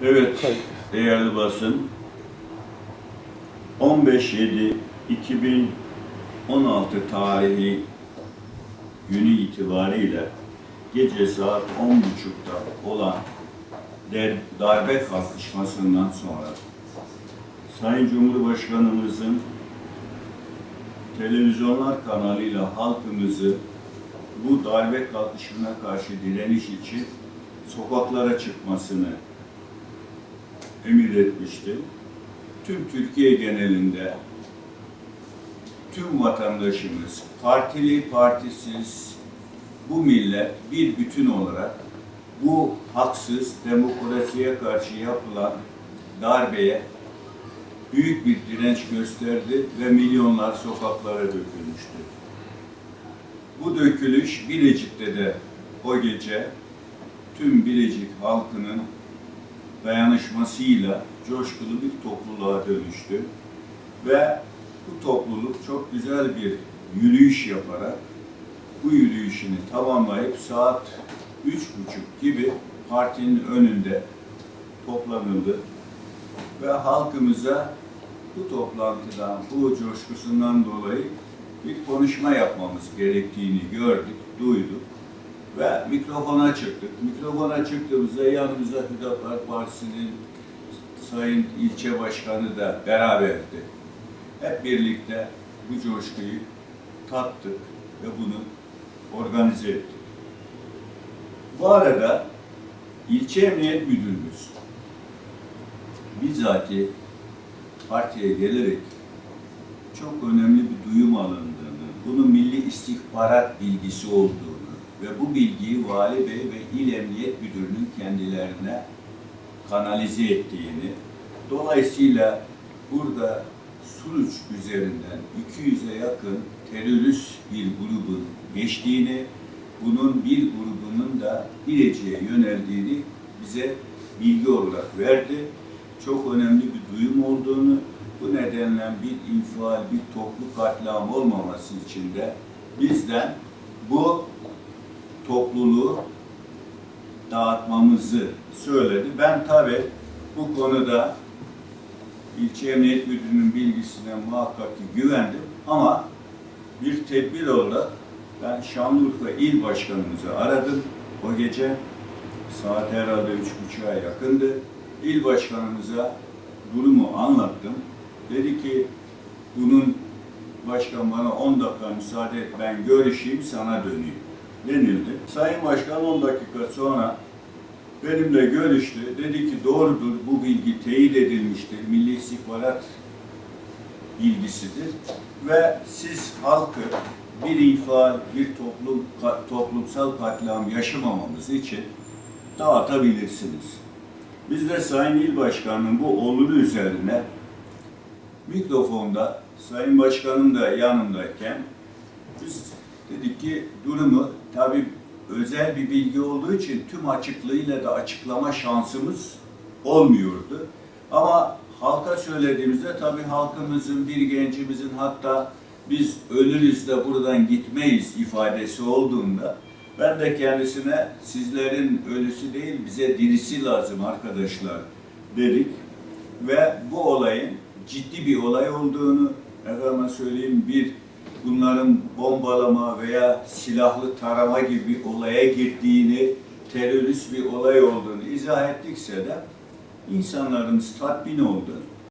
Evet, değerli basın, 15.7.2016 tarihi günü itibariyle gece saat 10.30'da olan darbe kalkışmasından sonra Sayın Cumhurbaşkanımızın televizyonlar kanalıyla halkımızı bu darbe kalkışmasına karşı direniş için sokaklara çıkmasını emir etmişti. Tüm Türkiye genelinde tüm vatandaşımız, partili partisiz, bu millet bir bütün olarak bu haksız demokrasiye karşı yapılan darbeye büyük bir direnç gösterdi ve milyonlar sokaklara dökülmüştü. Bu dökülüş Bilecik'te de o gece tüm Bilecik halkının dayanışmasıyla coşkulu bir topluluğa dönüştü ve bu topluluk çok güzel bir yürüyüş yaparak bu yürüyüşünü tamamlayıp saat 3.30 gibi partinin önünde toplanıldı ve halkımıza bu toplantıdan, bu coşkusundan dolayı bir konuşma yapmamız gerektiğini gördük, duyduk ve mikrofona çıktık. Mikrofona çıktığımızda yanımıza Hüdapar Partisi'nin Sayın İlçe Başkanı da beraberdi. Hep birlikte bu coşkuyu tattık ve bunu organize ettik. Bu arada İlçe Emniyet Müdürümüz bizzati partiye gelerek çok önemli bir duyum alındığını, bunun milli istihbarat bilgisi olduğunu ve bu bilgiyi Vali Bey ve İl Emniyet Müdürü'nün kendilerine kanalize ettiğini, dolayısıyla burada Suruç üzerinden 200'e yakın terörist bir grubun geçtiğini, bunun bir grubunun da Bilecik'e yöneldiğini bize bilgi olarak verdi. Çok önemli bir duyum olduğunu, bu nedenle bir infial, bir toplu katliam olmaması için de bizden bu topluluğu dağıtmamızı söyledi. Ben tabii bu konuda İlçe Emniyet Müdürü'nün bilgisine muhakkak ki güvendim ama bir tedbir olarak ben Şanlıurfa İl Başkanımızı aradım. O gece saat herhalde 3.30'a yakındı. İl Başkanımıza durumu anlattım. Dedi ki bunun başkan bana 10 dakika müsaade et, ben görüşeyim sana döneyim denildi. Sayın Başkan 10 dakika sonra benimle görüştü. Dedi ki doğrudur, bu bilgi teyit edilmiştir. Milli istihbarat bilgisidir. Ve siz halkı bir infial, bir toplumsal katliam yaşamamamız için dağıtabilirsiniz. Biz de Sayın İl Başkanı'nın bu oluru üzerine mikrofonda, Sayın Başkanım da yanımdayken biz dedik ki durumu tabii özel bir bilgi olduğu için tüm açıklığıyla da açıklama şansımız olmuyordu. Ama halka söylediğimizde tabii halkımızın, bir gencimizin hatta biz ölürüz de buradan gitmeyiz ifadesi olduğunda ben de kendisine sizlerin ölüsü değil bize dirisi lazım arkadaşlar dedik. Ve bu olayın ciddi bir olay olduğunu, efendime söyleyeyim bunların bombalama veya silahlı tarama gibi bir olaya girdiğini, terörist bir olay olduğunu izah ettikse de insanlarımız tatmin oldu.